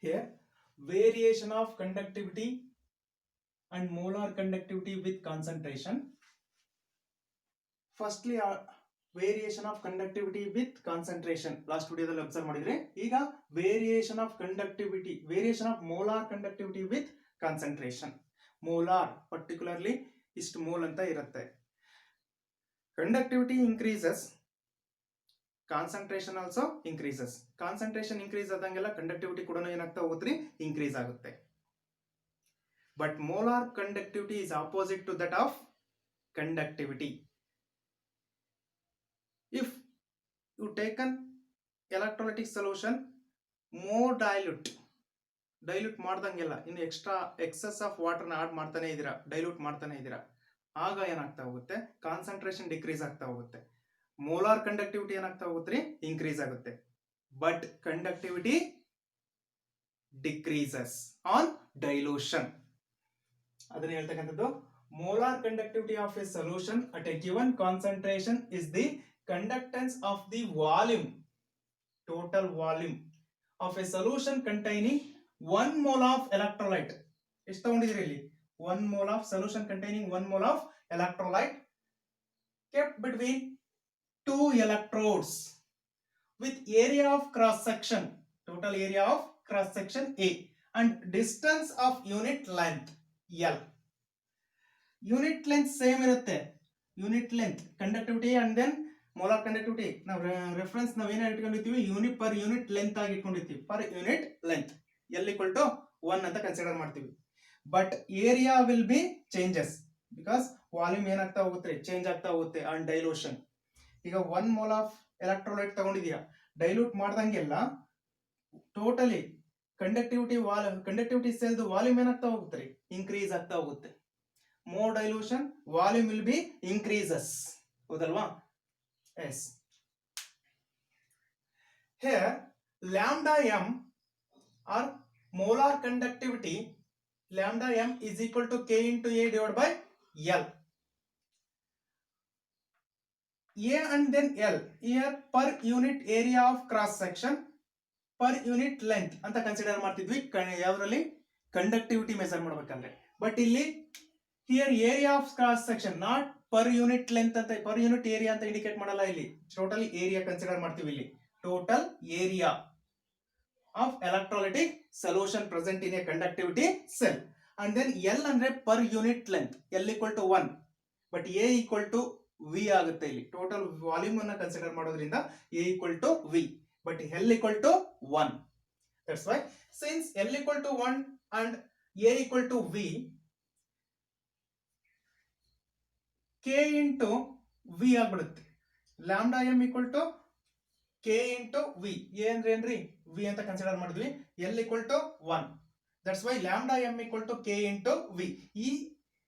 Here, variation of conductivity and molar conductivity with concentration. Firstly, variation of conductivity with concentration last ವಿಡಿಯೋದಲ್ಲಿ observe ಮಾಡಿದ್ರೆ, ಈಗ variation of conductivity, variation of molar conductivity with concentration. Molar particularly ಇಷ್ಟು mole ಅಂತ ಇರುತ್ತೆ. Conductivity increases, concentration also increases. Concentration increase ಆದಂಗೆಲ್ಲ conductivity ಕೂಡ ಏನಾಗ್ತಾ ಹೋಗುತ್ತೆ, ಇನ್ಕ್ರೀಸ್ ಆಗುತ್ತೆ. But molar conductivity is opposite to that of conductivity. If you take an electrolytic solution, more dilute ಮಾಡ್ದಂಗೆಲ್ಲ ಇನ್ನು extra excess of ವಾಟರ್ನ add ಮಾಡ್ತಾನೆ ಇದ್ದೀರಾ, ಡೈಲ್ಯೂಟ್ ಮಾಡ್ತಾನೆ ಇದ್ದೀರಾ, ಆಗ ಏನಾಗ್ತಾ ಹೋಗುತ್ತೆ, ಕಾನ್ಸಂಟ್ರೇಷನ್ ಡಿಕ್ರೀಸ್ ಆಗ್ತಾ ಹೋಗುತ್ತೆ. ಮೋಲಾರ್ ಕಂಡಕ್ಟಿವಿಟಿ ಏನಾಗ್ತಾ ಹೋಗುತ್ತೆ, ಇನ್ಕ್ರೀಸ್ ಆಗುತ್ತೆ. But conductivity decreases on dilution. ಅದನ್ನ ಹೇಳ್ತಕ್ಕಂಥದ್ದು molar conductivity of a solution at a given concentration is the conductance of the volume, total volume of a solution containing 1 mole of electrolyte. ಎಷ್ಟು ತಗೊಂಡಿದ್ದೀರಿ ಇಲ್ಲಿ, 1 mole of solution containing 1 mole of electrolyte kept between 2 electrodes with area of cross section, total area of cross section A, and distance of unit length L. Unit length same ಇರುತ್ತೆ. Unit length conductivity and then molar conductivity ನಾವು reference ನಾವೇನು ಇಟ್ಕೊಂಡಿರ್ತೀವಿ, unit per unit length ಆಗಿ ಇಟ್ಕೊಂಡಿರ್ತೀವಿ. Per unit length L = 1 ಅಂತ consider ಮಾಡ್ತೀವಿ. But area will be changes because volume ಏನಾಗ್ತಾ ಹೋಗುತ್ತೆ, ಚೇಂಜ್ ಆಗ್ತಾ ಹೋಗುತ್ತೆ ಆನ್ ಡೈಲ್ಯೂಷನ್. ಈಗ 1 ಮೋಲ್ ಆಫ್ ಎಲೆಕ್ಟ್ರೋಲೈಟ್ ತಗೊಂಡಿದ್ಯಾ, ಡೈಲ್ಯೂಟ್ ಮಾಡ್ದಂಗೆಲ್ಲ ಟೋಟಲಿ ಕಂಡಕ್ಟಿವಿಟಿ ಸೆಲ್ದು ವಾಲ್ಯೂಮ್ ಏನಾಗ್ತಾ ಹೋಗುತ್ತೆ, ಇನ್ಕ್ರೀಸ್ ಆಗ್ತಾ ಹೋಗುತ್ತೆ. More dilution, volume will be increases. ಹೌದಲ್ವಾ? Yes. Here lambda m or molar conductivity, lambda m is equal to K into A divided by L. A and then L here per unit area of cross section, per unit length ಅಂತ consider ಮಾಡ್ತಿದ್ವಿ ಯಾವ್ದ್ರಲ್ಲಿ, conductivity measure ಮಾಡ್ಬೇಕಂದ್ರೆ. But ಇಲ್ಲಿ here area of cross section, not per unit length ಅಂತ, per unit area ಅಂತ indicate ಮಾಡಲ್ಲ ಇಲ್ಲಿ, total area consider ಮಾಡ್ತೀವಿ ಇಲ್ಲಿ. Total area of electrolytic solution present in a conductivity cell. And then L ಅಂದ್ರೆ per unit length, L = 1, but A = V ಆಗುತ್ತೆ ಇಲ್ಲಿ. Total volume ಅನ್ನ ಕನ್ಸಿಡರ್ ಮಾಡೋದ್ರಿಂದ A = V, but L = 1. That's why since L = 1 and A = V, K into V ಆಗ್ಬಿಡುತ್ತೆ. Lambda m = K into V. A ಅಂದ್ರೆ ಏನ್ರಿ, V ಅಂತ consider ಮಾಡಿದ್ವಿ. L = 1. That's why lambda m = K into V. ಈ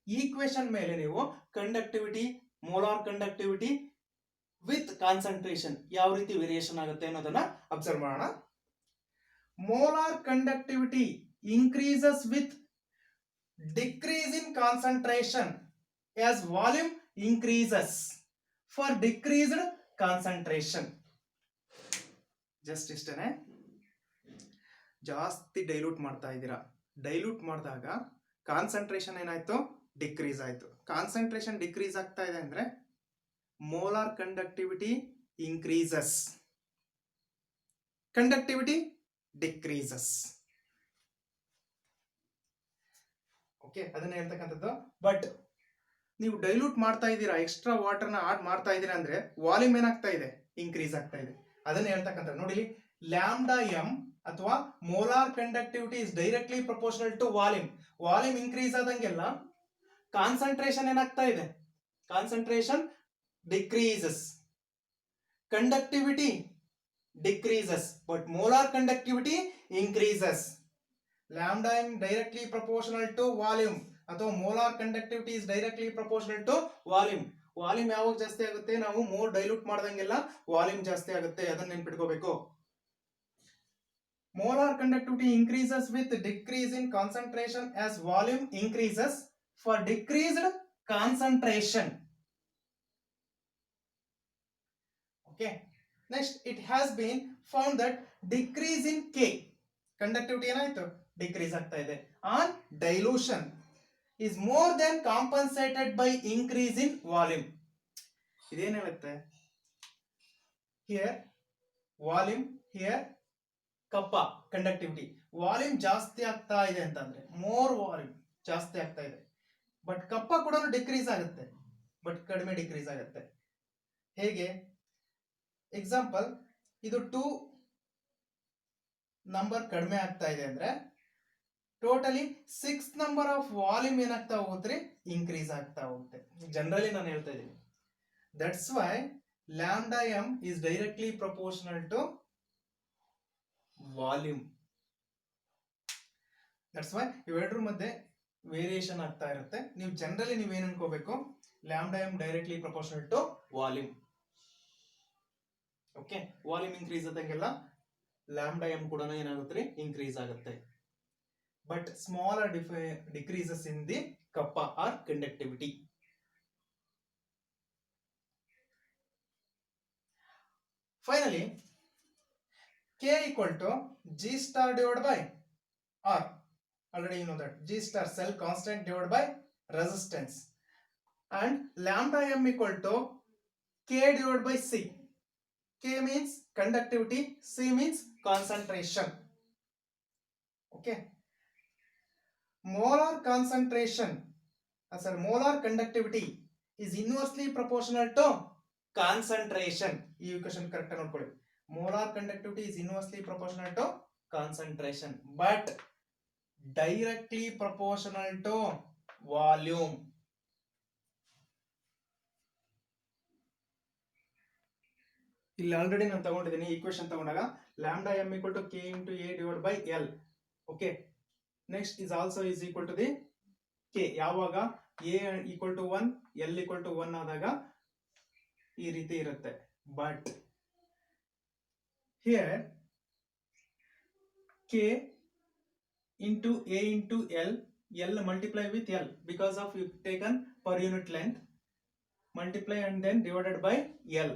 equation ಮೇಲೆ ನೀವು conductivity, molar conductivity with concentration ಯಾವ ರೀತಿ ವೇರಿಯೇಷನ್ ಆಗುತ್ತೆ ಅನ್ನೋದನ್ನ ಅಬ್ಸರ್ವ್ ಮಾಡೋಣ. Molar conductivity increases with decrease in concentration as volume increases for decreased concentration. Just ಇಷ್ಟೇನೆ. ಜಾಸ್ತಿ ಡೈಲ್ಯೂಟ್ ಮಾಡ್ತಾ ಇದ್ದೀರಾ, ಡೈಲ್ಯೂಟ್ ಮಾಡಿದಾಗ ಕಾನ್ಸಂಟ್ರೇಷನ್ ಏನಾಯ್ತು, ಡಿಕ್ರೀಸ್ ಆಯ್ತು. ಕಾನ್ಸಂಟ್ರೇಷನ್ ಡಿಕ್ರೀಸ್ ಆಗ್ತಾ ಇದೆ ಅಂದ್ರೆ molar conductivity increases, conductivity decreases. Okay, ಅದನ್ನ ಹೇಳ್ತಕ್ಕಂಥದ್ದು. ಬಟ್ ನೀವು ಡೈಲ್ಯೂಟ್ ಮಾಡ್ತಾ ಇದ್ದೀರಾ, ಎಕ್ಸ್ಟ್ರಾ ವಾಟರ್ನ ಆಡ್ ಮಾಡ್ತಾ ಇದ್ದೀರಾ ಅಂದ್ರೆ ವಾಲ್ಯೂಮ್ ಏನಾಗ್ತಾ ಇದೆ, ಇನ್ಕ್ರೀಸ್ ಆಗ್ತಾ ಇದೆ. ಅದನ್ನ ಹೇಳ್ತಕ್ಕಂಥದ್ದು ನೋಡಿ, ಲ್ಯಾಂಬ್ಡಾ m ಅಥವಾ molar conductivity is directly proportional to volume. Volume increase ಆದಂಗೆಲ್ಲ ಕಾನ್ಸಂಟ್ರೇಷನ್ ಏನಾಗ್ತಾ ಇದೆ, concentration decreases, conductivity decreases, but molar conductivity increases. Lambda m directly proportional to volume ಅಥವಾ molar conductivity is directly proportional to volume. Volume ಯಾವಾಗ ಜಾಸ್ತಿ ಆಗುತ್ತೆ, ನಾವು more dilute ಮಾಡ್ದಂಗೆಲ್ಲ volume ಜಾಸ್ತಿ ಆಗುತ್ತೆ, ಅದನ್ನ ನೆನ್ಪಿಟ್ಕೋಬೇಕು. molar conductivity increases with decrease in concentration as volume increases for decreased concentration. Okay. Next, it has been found that decrease in K conductivity ಏನಾಯ್ತು decrease ಆಗ್ತಾ ಇದೆ. On dilution is more than compensated by increase in volume. ಇದೇನ್ ಹೇಳುತ್ತೆ here volume, here ಕಪ್ಪ conductivity. Volume ಜಾಸ್ತಿ ಆಗ್ತಾ ಇದೆ ಅಂತಂದ್ರೆ ಮೋರ್ ವಾಲ್ಯೂಮ್ ಜಾಸ್ತಿ ಆಗ್ತಾ ಇದೆ, ಬಟ್ ಕಪ್ಪ ಕೂಡ ಡಿಕ್ರೀಸ್ ಆಗುತ್ತೆ, ಬಟ್ ಕಡಿಮೆ ಡಿಕ್ರೀಸ್ ಆಗುತ್ತೆ. ಹೇಗೆ ಎಕ್ಸಾಂಪಲ್, ಇದು 2 ನಂಬರ್ ಕಡಿಮೆ ಆಗ್ತಾ ಇದೆ ಅಂದ್ರೆ ಟೋಟಲಿ 6 ನಂಬರ್ ಆಫ್ ವಾಲ್ಯೂಮ್ ಏನಾಗ್ತಾ ಹೋಗುತ್ತೆ ಇನ್ಕ್ರೀಸ್ ಆಗ್ತಾ ಹೋಗುತ್ತೆ. ಜನರಲಿ ನಾನು ಹೇಳ್ತಾ ಇದ್ದೀನಿ. That's why lambda M is directly proportional to volume. That's why ಇವೆರಡರ ಮಧ್ಯೆ ವೇರಿಯೇಷನ್ ಆಗ್ತಾ ಇರುತ್ತೆ. ನೀವು ಜನರಲಿ ನೀವೇನ್ ಅನ್ಕೋಬೇಕು, lambda M directly proportional to volume. Okay, volume increase ಆದಂಗೆಲ್ಲ ಲ್ಯಾಂಬ್ಡಾ ಎಂ ಕೂಡ ಏನಾಗುತ್ತೆ ಇನ್ಕ್ರೀಸ್ ಆಗುತ್ತೆ. But smaller decreases in the kappa or conductivity. Finally, K equal to G star divided by R. Already you know that G star cell constant divided by resistance, and lambda M equal to K divided by C. K means conductivity, C means concentration. Okay. Molar concentration, molar conductivity is inversely proportional to concentration. ಈ equation correct ಆಗಿ ನೋಡ್ಕೊಳ್ಳಿ. Molar conductivity is inversely proportional to concentration, but directly proportional to volume. ಇಲ್ಲಿ already ನಾನು ತಗೊಂಡಿದ್ದೀನಿ equation ತಗೊಂಡಾಗ lambda m equal to k into a divided by l. Okay. Next is also is equal to the k. ಯಾವಾಗ a equal to 1, l equal to 1 ಆದಾಗ ಈ ರೀತಿ ಇರುತ್ತೆ. But here k into a into l, l multiply with l because of you taken per unit length, multiply and then divided by l.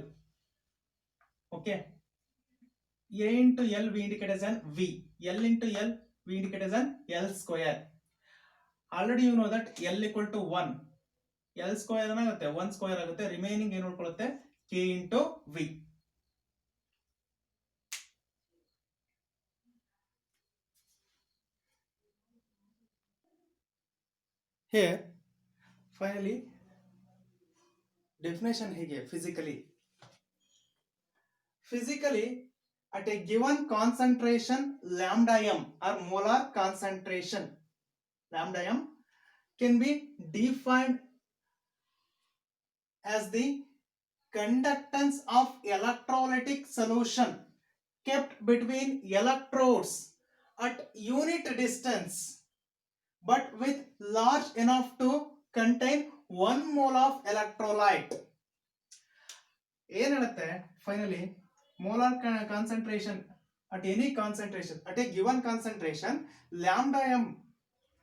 Okay. A into l we indicate as an v, l into l we indicate as an l square. Already you know that l equal to 1, l square ಏನಾಗುತ್ತೆ 1 square ಆಗುತ್ತೆ, remaining ಏನು ಉಳ್ಕೊಳ್ಳುತ್ತೆ k into v. Here finally definition ಹೇಗೆ physically at a given concentration lambda m or molar concentration lambda m can be defined as the conductance of electrolytic solution kept between electrodes at unit distance but with large enough to contain 1 mole of electrolyte. ಏನು ಹೇಳುತ್ತೆ finally, molar concentration at any concentration, at a given concentration, lambda m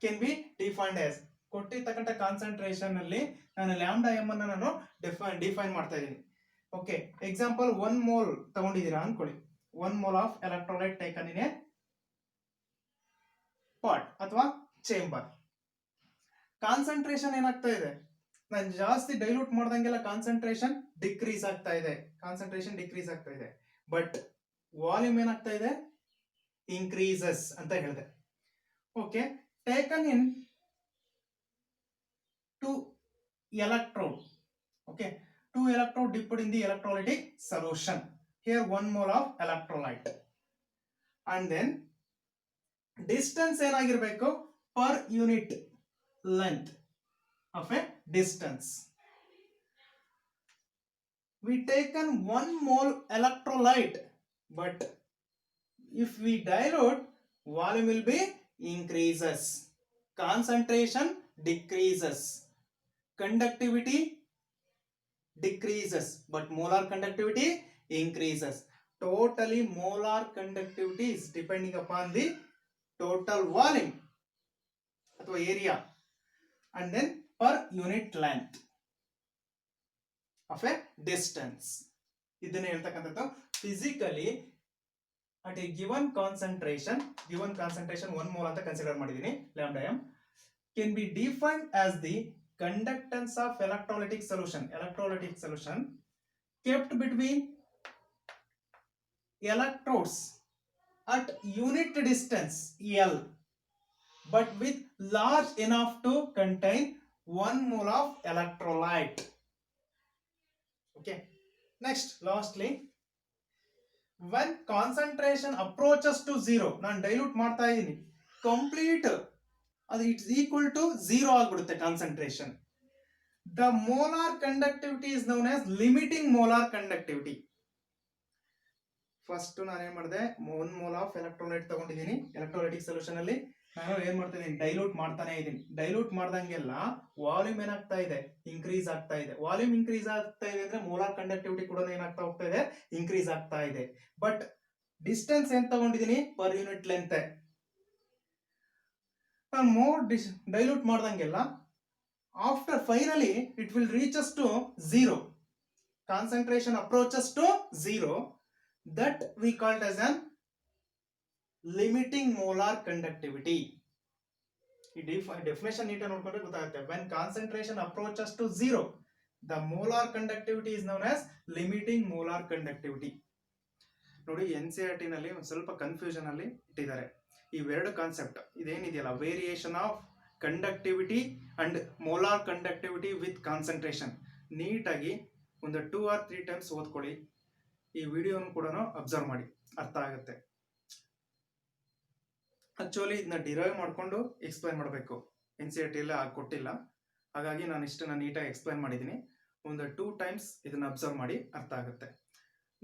can be defined as, ಕೊಟ್ಟಿರ್ತಕ್ಕಂಥ concentration ಅಲ್ಲಿ ನಾನು lambda M ಅನ್ನು ನಾನು define ಮಾಡ್ತಾ ಇದ್ದೀನಿ. Okay, example 1 mole ತಗೊಂಡಿದ್ದೀರಾ ಅನ್ಕೊಳ್ಳಿ. 1 mole of electrolyte taken in a pot ಅಥವಾ ಚೇಂಬರ್. ಕಾನ್ಸಂಟ್ರೇಷನ್ ಏನಾಗ್ತಾ ಇದೆ, ನಾನು ಜಾಸ್ತಿ ಡೈಲ್ಯೂಟ್ ಮಾಡ್ದಂಗೆಲ್ಲ ಕಾನ್ಸಂಟ್ರೇಷನ್ ಡಿಕ್ರೀಸ್ ಆಗ್ತಾ ಇದೆ, ಬಟ್ ವಾಲ್ಯೂಮ್ ಏನಾಗ್ತಾ ಇದೆ ಇನ್ಕ್ರೀಸಸ್ ಅಂತ ಹೇಳಿದೆ. Okay, taken in 2 electrode. Okay, 2 electrode dipped in the electrolytic solution. Here 1 mole of electrolyte, and then distance ಏನಾಗಿರಬೇಕು per unit length of a distance. We taken 1 mole electrolyte, but if we dilute, volume will be increases, concentration decreases, conductivity decreases, but molar conductivity increases. Totally molar conductivity is depending upon the total volume ಅಥವಾ area, and then per unit length of a distance. ಇದನ್ನ ಹೇಳ್ತಕ್ಕಂಥದ್ದು physically at a given concentration 1 mole ಅಂತ consider ಮಾಡಿದೀನಿ lambda m can be defined as the conductance of electrolytic solution kept between electrodes at unit distance L but with large enough to contain 1 mole of electrolyte. Okay, next lastly, when concentration approaches to 0 ನಾನು dilute ಮಾಡ್ತಾ ಇದ್ದೀನಿ complete ಅದು it's equal to 0 ಆಗಿಬಿಡುತ್ತೆ concentration. The molar conductivity is known as limiting molar conductivity. First ನಾನು ಏನ್ ಮಾಡಿದೆ 1 mole of electrolyte ತಗೊಂಡಿದ್ದೀನಿ. Electrolytic solution ಅಲ್ಲಿ ನಾನು ಏನ್ ಮಾಡ್ತಾ ಇದ್ದೀನಿ ಡೈಲ್ಯೂಟ್ ಮಾಡ್ತಾನೆ ಇದ್ದೀನಿ. ಡೈಲ್ಯೂಟ್ ಮಾಡ್ದಂಗೆಲ್ಲ ವಾಲ್ಯೂಮ್ ಏನಾಗ್ತಾ ಇದೆ ಇನ್ಕ್ರೀಸ್ ಆಗ್ತಾ ಇದೆ. ವಾಲ್ಯೂಮ್ ಇನ್ಕ್ರೀಸ್ ಆಗ್ತಾ ಇದೆ ಅಂದ್ರೆ ಮೋಲಾರ್ ಕಂಡಕ್ಟಿವಿಟಿ ಕೂಡ ಏನಾಗ್ತಾ ಹೋಗ್ತಾ ಇದೆ ಇನ್ಕ್ರೀಸ್ ಆಗ್ತಾ ಇದೆ. ಬಟ್ ಡಿಸ್ಟೆನ್ಸ್ ಏನ್ ತಗೊಂಡಿದ್ದೀನಿ ಪರ್ ಯೂನಿಟ್ ಲೆಂತ್. ನಾನು ಮೋರ್ ಡೈಲ್ಯೂಟ್ ಮಾಡ್ದಂಗೆಲ್ಲ after finally it will reaches to 0. Concentration approaches to 0. that we called as an limiting molar conductivity. ಈ ಡೆಫಿನೇಷನ್ ನೀಟಾಗಿ ನೋಡ್ಕೊಂಡ್ರೆ ಗೊತ್ತಾಗುತ್ತೆ. when concentration approaches to 0 the molar conductivity is known as limiting molar conductivity. ನೋಡಿ NCERT ನಲ್ಲಿ ಒಂದು ಸ್ವಲ್ಪ confusion ಅಲ್ಲಿ ಇಟ್ಟಿದ್ದಾರೆ ಇವೆರಡು ಕಾನ್ಸೆಪ್ಟ್. ಇದೇನಿದೆಯಲ್ಲ variation of conductivity and molar conductivity with concentration ನೀಟಾಗಿ ಒಂದು 2 or 3 ಟೈಮ್ಸ್ ಓದ್ಕೊಳ್ಳಿ. ಈ ವಿಡಿಯೋನು ಕೂಡ ಅಬ್ಸರ್ವ್ ಮಾಡಿ, ಅರ್ಥ ಆಗುತ್ತೆ. ಆಕ್ಚುಲಿ ಇದನ್ನ ಡಿರೈವ್ ಮಾಡ್ಕೊಂಡು ಎಕ್ಸ್ಪ್ಲೈನ್ ಮಾಡಬೇಕು. NCERT ಎಲ್ಲ ಕೊಟ್ಟಿಲ್ಲ, ಹಾಗಾಗಿ ನಾನು ಇಷ್ಟನ್ನ ನೀಟಾಗಿ ಎಕ್ಸ್ಪ್ಲೈನ್ ಮಾಡಿದ್ದೀನಿ. ಒಂದು 2 ಟೈಮ್ಸ್ ಇದನ್ನ ಅಬ್ಸರ್ವ್ ಮಾಡಿ, ಅರ್ಥ ಆಗುತ್ತೆ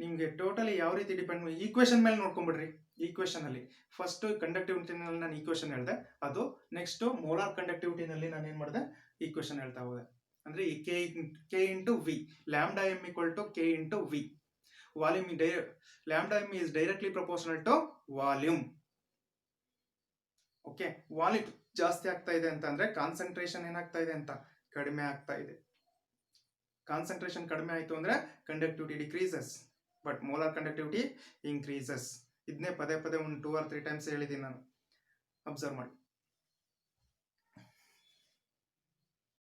ನಿಮಗೆ. ಟೋಟಲಿ ಯಾವ ರೀತಿ ಡಿಪೆಂಡ್ ಈಕ್ವೇಷನ್ ಮೇಲೆ ನೋಡ್ಕೊಂಡ್ಬಿಡ್ರಿ. ಈಕ್ವೇಷನ್ ಅಲ್ಲಿ ಫಸ್ಟ್ ಕಂಡಕ್ಟಿವಿಟಿನಲ್ಲಿ ನಾನು ಈಕ್ವೇಷನ್ ಹೇಳಿದೆ, ಅದು ನೆಕ್ಸ್ಟ್ ಮೋಲಾರ್ ಕಂಡಕ್ಟಿವಿಟಿನಲ್ಲಿ ನಾನು ಏನ್ ಮಾಡಿದೆ ಈಕ್ವೇಷನ್ ಹೇಳ್ತಾ ಹೋದೆ. ಅಂದ್ರೆ K into V, lambda M equal to K into V. Volume lambda m is directly proportional to volume. Okay, volume ಜಾಸ್ತಿ ಆಗ್ತಾ ಇದೆ ಅಂತ ಅಂದ್ರೆ ಕಾನ್ಸಂಟ್ರೇಷನ್ ಏನಾಗ್ತಾ ಇದೆ ಅಂತ ಕಡಿಮೆ ಆಗ್ತಾ ಇದೆ. ಕಾನ್ಸಂಟ್ರೇಷನ್ ಕಡಿಮೆ ಆಯಿತು ಅಂದ್ರೆ conductivity decreases but molar conductivity increases. ಇದನ್ನೇ ಪದೇ ಪದೇ ಒಂದು 2 or 3 ಟೈಮ್ಸ್ ಹೇಳಿದ್ದೀನಿ ನಾನು, ಅಬ್ಸರ್ವ್ ಮಾಡಿ.